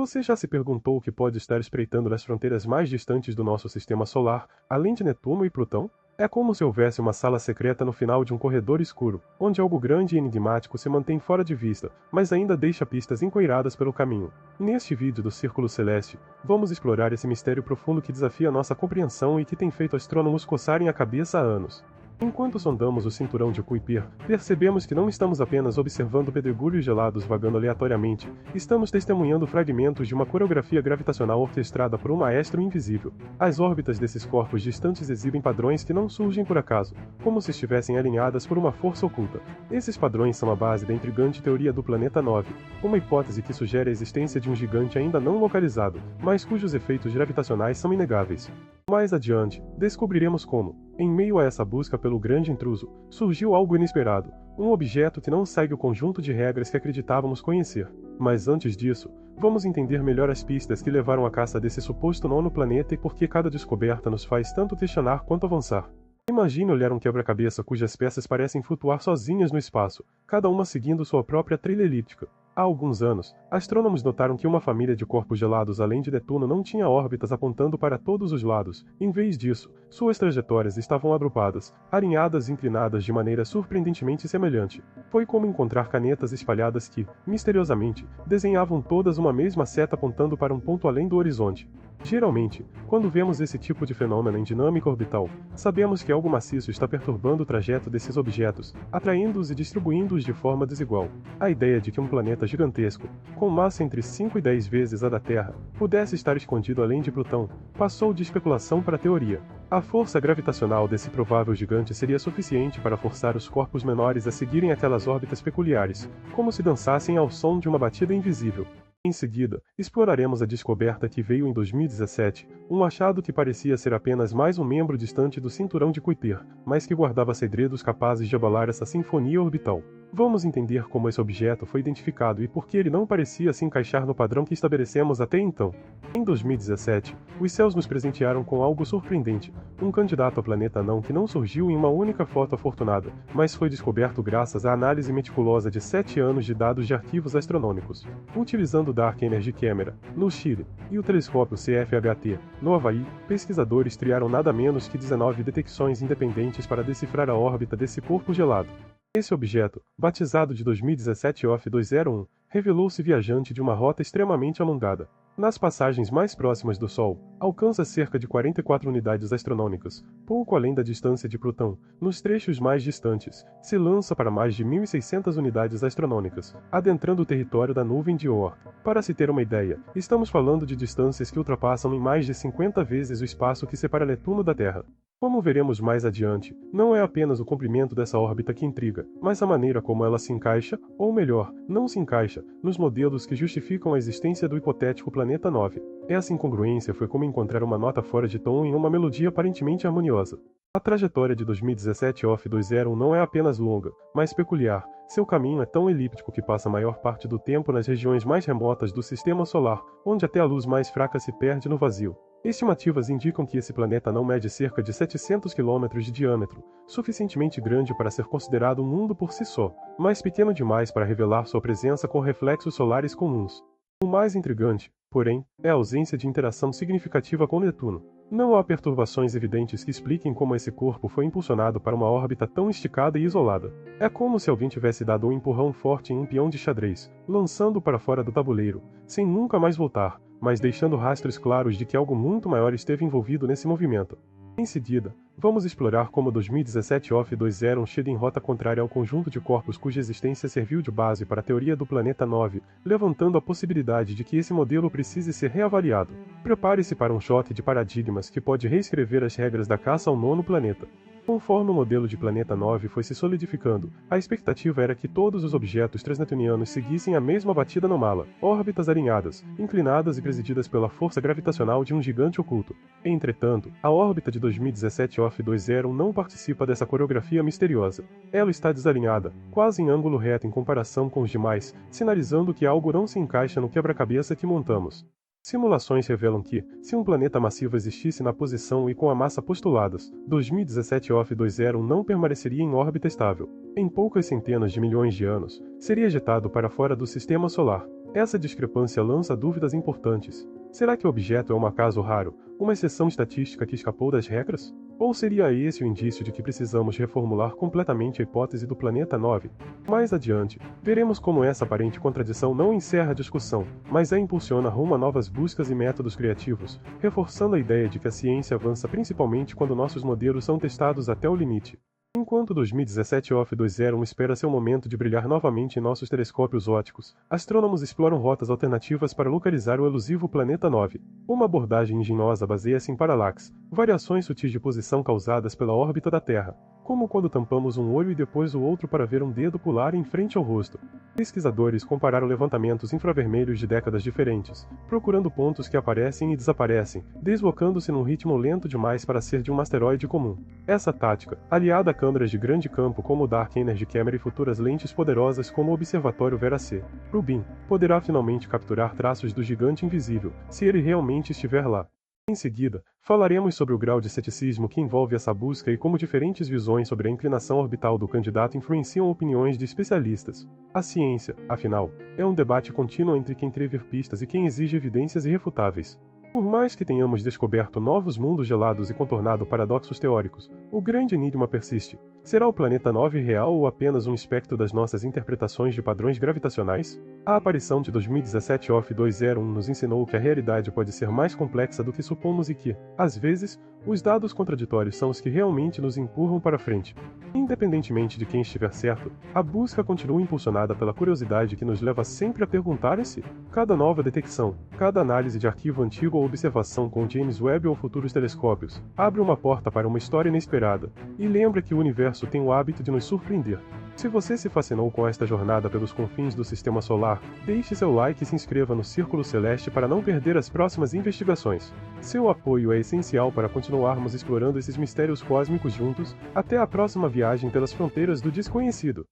Você já se perguntou o que pode estar espreitando nas fronteiras mais distantes do nosso sistema solar, além de Netuno e Plutão? É como se houvesse uma sala secreta no final de um corredor escuro, onde algo grande e enigmático se mantém fora de vista, mas ainda deixa pistas encoiradas pelo caminho. Neste vídeo do Círculo Celeste, vamos explorar esse mistério profundo que desafia nossa compreensão e que tem feito astrônomos coçarem a cabeça há anos. Enquanto sondamos o cinturão de Kuiper, percebemos que não estamos apenas observando pedregulhos gelados vagando aleatoriamente, estamos testemunhando fragmentos de uma coreografia gravitacional orquestrada por um maestro invisível. As órbitas desses corpos distantes exibem padrões que não surgem por acaso, como se estivessem alinhadas por uma força oculta. Esses padrões são a base da intrigante teoria do planeta 9, uma hipótese que sugere a existência de um gigante ainda não localizado, mas cujos efeitos gravitacionais são inegáveis. Mais adiante, descobriremos como, em meio a essa busca pelo grande intruso, surgiu algo inesperado, um objeto que não segue o conjunto de regras que acreditávamos conhecer. Mas antes disso, vamos entender melhor as pistas que levaram à caça desse suposto nono planeta e por que cada descoberta nos faz tanto questionar quanto avançar. Imagine olhar um quebra-cabeça cujas peças parecem flutuar sozinhas no espaço, cada uma seguindo sua própria trilha elíptica. Há alguns anos, astrônomos notaram que uma família de corpos gelados além de Netuno não tinha órbitas apontando para todos os lados. Em vez disso, suas trajetórias estavam agrupadas, alinhadas e inclinadas de maneira surpreendentemente semelhante. Foi como encontrar canetas espalhadas que, misteriosamente, desenhavam todas uma mesma seta apontando para um ponto além do horizonte. Geralmente, quando vemos esse tipo de fenômeno em dinâmica orbital, sabemos que algo maciço está perturbando o trajeto desses objetos, atraindo-os e distribuindo-os de forma desigual. A ideia de que um planeta gigantesco, com massa entre 5 e 10 vezes a da Terra, pudesse estar escondido além de Plutão, passou de especulação para teoria. A força gravitacional desse provável gigante seria suficiente para forçar os corpos menores a seguirem aquelas órbitas peculiares, como se dançassem ao som de uma batida invisível. Em seguida, exploraremos a descoberta que veio em 2017, um achado que parecia ser apenas mais um membro distante do cinturão de Kuiper, mas que guardava segredos capazes de abalar essa sinfonia orbital. Vamos entender como esse objeto foi identificado e por que ele não parecia se encaixar no padrão que estabelecemos até então. Em 2017, os céus nos presentearam com algo surpreendente, um candidato a planeta anão que não surgiu em uma única foto afortunada, mas foi descoberto graças à análise meticulosa de 7 anos de dados de arquivos astronômicos. Utilizando o Dark Energy Camera, no Chile, e o telescópio CFHT, no Havaí, pesquisadores triaram nada menos que 19 detecções independentes para decifrar a órbita desse corpo gelado. Esse objeto, batizado de 2017 OF201, revelou-se viajante de uma rota extremamente alongada. Nas passagens mais próximas do Sol, alcança cerca de 44 unidades astronômicas, pouco além da distância de Plutão. Nos trechos mais distantes, se lança para mais de 1.600 unidades astronômicas, adentrando o território da nuvem de Oort. Para se ter uma ideia, estamos falando de distâncias que ultrapassam em mais de 50 vezes o espaço que separa Netuno da Terra. Como veremos mais adiante, não é apenas o comprimento dessa órbita que intriga, mas a maneira como ela se encaixa, ou melhor, não se encaixa, nos modelos que justificam a existência do hipotético planeta 9. Essa incongruência foi como encontrar uma nota fora de tom em uma melodia aparentemente harmoniosa. A trajetória de 2017 OF201 não é apenas longa, mas peculiar. Seu caminho é tão elíptico que passa a maior parte do tempo nas regiões mais remotas do sistema solar, onde até a luz mais fraca se perde no vazio. Estimativas indicam que esse planeta não mede cerca de 700 km de diâmetro, suficientemente grande para ser considerado um mundo por si só, mas pequeno demais para revelar sua presença com reflexos solares comuns. O mais intrigante, porém, é a ausência de interação significativa com Netuno. Não há perturbações evidentes que expliquem como esse corpo foi impulsionado para uma órbita tão esticada e isolada. É como se alguém tivesse dado um empurrão forte em um peão de xadrez, lançando-o para fora do tabuleiro, sem nunca mais voltar, mas deixando rastros claros de que algo muito maior esteve envolvido nesse movimento. Em seguida, vamos explorar como 2017 OF201 chega em rota contrária ao conjunto de corpos cuja existência serviu de base para a teoria do planeta 9, levantando a possibilidade de que esse modelo precise ser reavaliado. Prepare-se para um choque de paradigmas que pode reescrever as regras da caça ao nono planeta. Conforme o modelo de Planeta 9 foi se solidificando, a expectativa era que todos os objetos transneptunianos seguissem a mesma batida anômala, órbitas alinhadas, inclinadas e presididas pela força gravitacional de um gigante oculto. Entretanto, a órbita de 2017 OF201 não participa dessa coreografia misteriosa. Ela está desalinhada, quase em ângulo reto em comparação com os demais, sinalizando que algo não se encaixa no quebra-cabeça que montamos. Simulações revelam que, se um planeta massivo existisse na posição e com a massa postuladas, 2017 OF201 não permaneceria em órbita estável. Em poucas centenas de milhões de anos, seria ejetado para fora do sistema solar. Essa discrepância lança dúvidas importantes. Será que o objeto é um acaso raro, uma exceção estatística que escapou das regras? Ou seria esse o indício de que precisamos reformular completamente a hipótese do planeta 9? Mais adiante, veremos como essa aparente contradição não encerra a discussão, mas a impulsiona rumo a novas buscas e métodos criativos, reforçando a ideia de que a ciência avança principalmente quando nossos modelos são testados até o limite. Enquanto 2017 Off-20 espera seu momento de brilhar novamente em nossos telescópios ópticos, astrônomos exploram rotas alternativas para localizar o elusivo planeta 9. Uma abordagem engenhosa baseia-se em paralaxe, variações sutis de posição causadas pela órbita da Terra, como quando tampamos um olho e depois o outro para ver um dedo pular em frente ao rosto. Pesquisadores compararam levantamentos infravermelhos de décadas diferentes, procurando pontos que aparecem e desaparecem, deslocando-se num ritmo lento demais para ser de um asteroide comum. Essa tática, aliada a câmeras de grande campo como o Dark Energy Camera e futuras lentes poderosas como o Observatório Vera-C, Rubin, poderá finalmente capturar traços do gigante invisível, se ele realmente estiver lá. Em seguida, falaremos sobre o grau de ceticismo que envolve essa busca e como diferentes visões sobre a inclinação orbital do candidato influenciam opiniões de especialistas. A ciência, afinal, é um debate contínuo entre quem crê ver pistas e quem exige evidências irrefutáveis. Por mais que tenhamos descoberto novos mundos gelados e contornado paradoxos teóricos, o grande enigma persiste. Será o planeta 9 real ou apenas um espectro das nossas interpretações de padrões gravitacionais? A aparição de 2017 Off-20 nos ensinou que a realidade pode ser mais complexa do que supomos e que, às vezes, os dados contraditórios são os que realmente nos empurram para frente. Independentemente de quem estiver certo, a busca continua impulsionada pela curiosidade que nos leva sempre a perguntar se cada nova detecção, cada análise de arquivo antigo ou observação com James Webb ou futuros telescópios, abre uma porta para uma história inesperada, e lembra que o universo tem o hábito de nos surpreender. Se você se fascinou com esta jornada pelos confins do Sistema Solar, deixe seu like e se inscreva no Círculo Celeste para não perder as próximas investigações. Seu apoio é essencial para continuarmos explorando esses mistérios cósmicos juntos. Até a próxima viagem pelas fronteiras do desconhecido.